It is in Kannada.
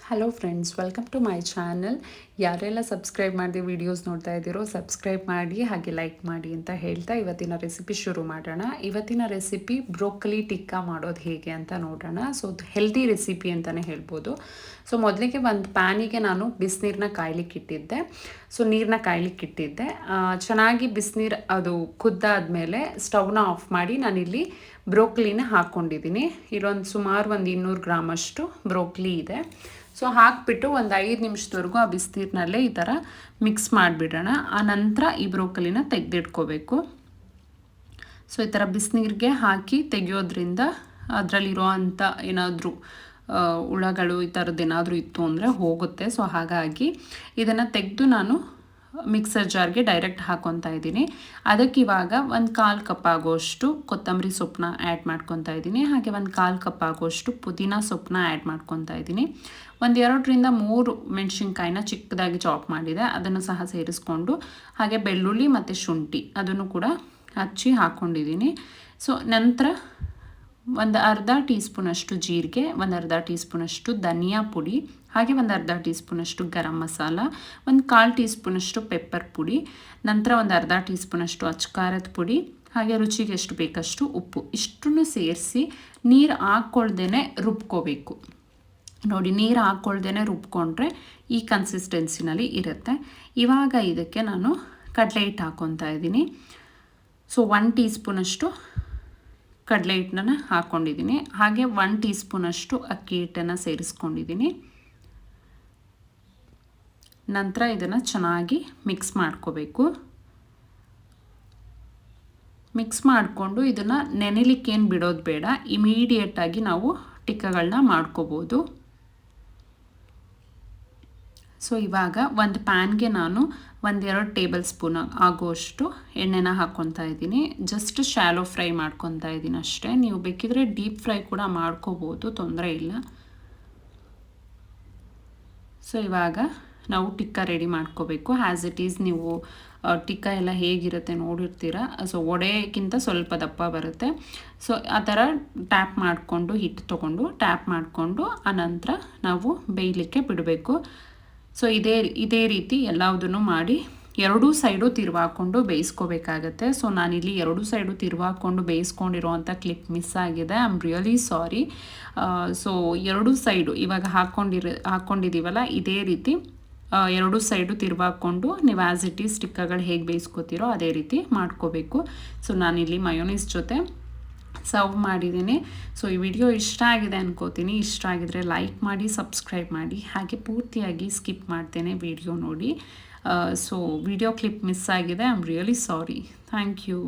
Hello friends, welcome to my channel. ಯಾರೆಲ್ಲ ಸಬ್ಸ್ಕ್ರೈಬ್ ಮಾಡಿದೆ ವೀಡಿಯೋಸ್ ನೋಡ್ತಾ ಇದ್ದೀರೋ ಸಬ್ಸ್ಕ್ರೈಬ್ ಮಾಡಿ ಹಾಗೆ ಲೈಕ್ ಮಾಡಿ ಅಂತ ಹೇಳ್ತಾ ಇವತ್ತಿನ ರೆಸಿಪಿ ಶುರು ಮಾಡೋಣ. ಇವತ್ತಿನ ರೆಸಿಪಿ ಬ್ರೋಕಲಿ ಟಿಕ್ಕಾ ಮಾಡೋದು ಹೇಗೆ ಅಂತ ನೋಡೋಣ. ಸೊ ಹೆಲ್ದಿ ರೆಸಿಪಿ ಅಂತಲೇ ಹೇಳ್ಬೋದು. ಸೊ ಮೊದಲಿಗೆ ಒಂದು ಪ್ಯಾನಿಗೆ ನಾನು ಬಿಸಿನೀರನ್ನ ಕಾಯ್ಲಿಕ್ಕೆ ಇಟ್ಟಿದ್ದೆ. ಸೊ ನೀರನ್ನ ಕಾಯ್ಲಿಕ್ಕೆ ಇಟ್ಟಿದ್ದೆ. ಚೆನ್ನಾಗಿ ಬಿಸಿನೀರು ಅದು ಕುದ್ದಾದ್ಮೇಲೆ ಸ್ಟವ್ನ ಆಫ್ ಮಾಡಿ ನಾನಿಲ್ಲಿ ಬ್ರೋಕ್ಲಿನ ಹಾಕ್ಕೊಂಡಿದ್ದೀನಿ. ಇಲ್ಲೊಂದು ಸುಮಾರು ಒಂದು 200 ಗ್ರಾಮಷ್ಟು ಬ್ರೋಕ್ಲಿ ಇದೆ. ಸೊ ಹಾಕಿಬಿಟ್ಟು ಒಂದು 5 ನಿಮಿಷದವರೆಗೂ ಆ ಬಿಸಿನೀರಿನಲ್ಲೇ ಈ ಥರ ಮಿಕ್ಸ್ ಮಾಡಿಬಿಡೋಣ. ಆ ನಂತರ ಈ ಬ್ರೋಕಲಿನ ತೆಗೆದಿಟ್ಕೋಬೇಕು. ಸೊ ಈ ಥರ ಬಿಸಿನೀರಿಗೆ ಹಾಕಿ ತೆಗೆಯೋದ್ರಿಂದ ಅದರಲ್ಲಿರೋ ಅಂಥ ಏನಾದರೂ ಹುಳಗಳು ಈ ಥರದ್ದು ಏನಾದರೂ ಇತ್ತು ಅಂದರೆ ಹೋಗುತ್ತೆ. ಸೊ ಹಾಗಾಗಿ ಇದನ್ನು ತೆಗೆದು ನಾನು ಮಿಕ್ಸರ್ ಜಾರ್ಗೆ ಡೈರೆಕ್ಟ್ ಹಾಕ್ಕೊತಾ ಇದ್ದೀನಿ. ಅದಕ್ಕೆ ಇವಾಗ ಒಂದು 1/4 ಕಪ್ ಆಗೋಷ್ಟು ಕೊತ್ತಂಬರಿ ಸೊಪ್ಪನ್ನ ಆ್ಯಡ್ ಮಾಡ್ಕೊತಾ ಇದ್ದೀನಿ. ಹಾಗೆ ಒಂದು 1/4 ಕಪ್ ಆಗೋಷ್ಟು ಪುದೀನ ಸೊಪ್ಪನ್ನ ಆ್ಯಡ್ ಮಾಡ್ಕೊತಾ ಇದ್ದೀನಿ. 2ರಿಂದ 3 ಮೆಣಸಿನ್ಕಾಯಿನ ಚಿಕ್ಕದಾಗಿ ಚಾಪ್ ಮಾಡಿದೆ, ಅದನ್ನು ಸಹ ಸೇರಿಸ್ಕೊಂಡು ಹಾಗೆ ಬೆಳ್ಳುಳ್ಳಿ ಮತ್ತು ಶುಂಠಿ ಅದನ್ನು ಕೂಡ ಹಚ್ಚಿ ಹಾಕ್ಕೊಂಡಿದ್ದೀನಿ. ಸೊ ನಂತರ ಒಂದು ಅರ್ಧ ಟೀ ಸ್ಪೂನಷ್ಟು ಜೀರಿಗೆ, ಒಂದು ಅರ್ಧ ಟೀ ಸ್ಪೂನಷ್ಟು ಧನಿಯಾ ಪುಡಿ, ಹಾಗೆ ಒಂದು ಅರ್ಧ ಟೀ ಸ್ಪೂನಷ್ಟು ಗರಂ ಮಸಾಲ, ಒಂದು 1/4 ಟೀ ಸ್ಪೂನಷ್ಟು ಪೆಪ್ಪರ್ ಪುಡಿ, ನಂತರ ಒಂದು ಅರ್ಧ ಟೀ ಸ್ಪೂನಷ್ಟು ಅಚ್ಕಾರದ ಪುಡಿ, ಹಾಗೆ ರುಚಿಗೆ ಎಷ್ಟು ಬೇಕಷ್ಟು ಉಪ್ಪು, ಇಷ್ಟನ್ನು ಸೇರಿಸಿ ನೀರು ಹಾಕ್ಕೊಳ್ದೇ ರುಬ್ಕೋಬೇಕು. ನೋಡಿ, ನೀರು ಹಾಕ್ಕೊಳ್ದೇ ರುಬ್ಕೊಂಡ್ರೆ ಈ ಕನ್ಸಿಸ್ಟೆನ್ಸಿನಲ್ಲಿ ಇರುತ್ತೆ. ಇವಾಗ ಇದಕ್ಕೆ ನಾನು ಕಡಲೆ ಹಿಟ್ಟು ಹಾಕ್ಕೊತಾ ಇದ್ದೀನಿ. ಸೊ 1 ಟೀ ಸ್ಪೂನಷ್ಟು ಕಡಲೆ ಹಿಟ್ಟನ್ನ ಹಾಕ್ಕೊಂಡಿದ್ದೀನಿ. ಹಾಗೆ 1 ಟೀ ಸ್ಪೂನಷ್ಟು ಅಕ್ಕಿ ಹಿಟ್ಟನ್ನು ಸೇರಿಸ್ಕೊಂಡಿದ್ದೀನಿ. ನಂತರ ಇದನ್ನು ಚೆನ್ನಾಗಿ ಮಿಕ್ಸ್ ಮಾಡ್ಕೋಬೇಕು. ಮಿಕ್ಸ್ ಮಾಡಿಕೊಂಡು ಇದನ್ನು ನೆನೆಲಿಕ್ಕೇನು ಬಿಡೋದು ಬೇಡ, ಇಮಿಡಿಯೇಟಾಗಿ ನಾವು ಟಿಕ್ಕಗಳನ್ನ ಮಾಡ್ಕೋಬೋದು. ಸೊ ಇವಾಗ ಒಂದು ಪ್ಯಾನ್ಗೆ ನಾನು 1-2 ಟೇಬಲ್ ಸ್ಪೂನ್ ಆಗೋಷ್ಟು ಎಣ್ಣೆನ ಹಾಕ್ಕೊತಾ ಇದ್ದೀನಿ. ಜಸ್ಟ್ ಶಾಲೋ ಫ್ರೈ ಮಾಡ್ಕೊತಾ ಇದ್ದೀನಿ ಅಷ್ಟೇ. ನೀವು ಬೇಕಿದ್ರೆ ಡೀಪ್ ಫ್ರೈ ಕೂಡ ಮಾಡ್ಕೋಬೋದು, ತೊಂದರೆ ಇಲ್ಲ. ಸೊ ಇವಾಗ ನಾವು ಟಿಕ್ಕ ರೆಡಿ ಮಾಡ್ಕೋಬೇಕು. ಆ್ಯಸ್ ಇಟ್ ಈಸ್ ನೀವು ಟಿಕ್ಕ ಎಲ್ಲ ಹೇಗಿರುತ್ತೆ ನೋಡಿರ್ತೀರ. ಸೊ ಒಡೆಯಕ್ಕಿಂತ ಸ್ವಲ್ಪ ದಪ್ಪ ಬರುತ್ತೆ. ಸೊ ಆ ಥರ ಟ್ಯಾಪ್ ಮಾಡಿಕೊಂಡು ಹಿಟ್ಟು ತೊಗೊಂಡು ಟ್ಯಾಪ್ ಮಾಡಿಕೊಂಡು ಆನಂತರ ನಾವು ಬೇಯಲಿಕ್ಕೆ ಬಿಡಬೇಕು. ಸೊ ಇದೇ ರೀತಿ ಎಲ್ಲದನ್ನು ಮಾಡಿ ಎರಡೂ ಸೈಡು ತಿರುವಾಕೊಂಡು ಬೇಯಿಸ್ಕೋಬೇಕಾಗತ್ತೆ. ಸೊ ನಾನಿಲ್ಲಿ ಎರಡೂ ಸೈಡು ತಿರುವಾಕೊಂಡು ಬೇಯಿಸ್ಕೊಂಡಿರೋವಂಥ ಕ್ಲಿಪ್ ಮಿಸ್ ಆಗಿದೆ. I am really sorry. So ಎರಡೂ ಸೈಡು ಇವಾಗ ಹಾಕ್ಕೊಂಡಿದ್ದೀವಲ್ಲ, ಇದೇ ರೀತಿ ಎರಡೂ ಸೈಡು ತಿರುವಾಕೊಂಡು ನೀವು ಆ್ಯಸ್ ಇಟ್ ಈಸ್ ಟಿಕ್ಕಗಳು ಹೇಗೆ ಬೇಯಿಸ್ಕೋತೀರೋ ಅದೇ ರೀತಿ ಮಾಡ್ಕೋಬೇಕು. ಸೊ ನಾನಿಲ್ಲಿ ಮಯೋನೀಸ್ ಜೊತೆ ಸರ್ವ್ ಮಾಡಿದ್ದೀನಿ. ಸೊ ಈ ವಿಡಿಯೋ ಇಷ್ಟ ಆಗಿದೆ ಅನ್ಕೋತೀನಿ. ಇಷ್ಟ ಆಗಿದ್ರೆ ಲೈಕ್ ಮಾಡಿ, ಸಬ್ಸ್ಕ್ರೈಬ್ ಮಾಡಿ, ಹಾಗೆ ಪೂರ್ತಿಯಾಗಿ ಸ್ಕಿಪ್ ಮಾಡ್ತೇನೆ ವಿಡಿಯೋ ನೋಡಿ. ಸೊ ವಿಡಿಯೋ ಕ್ಲಿಪ್ ಮಿಸ್ ಆಗಿದೆ. I am really sorry. Thank you.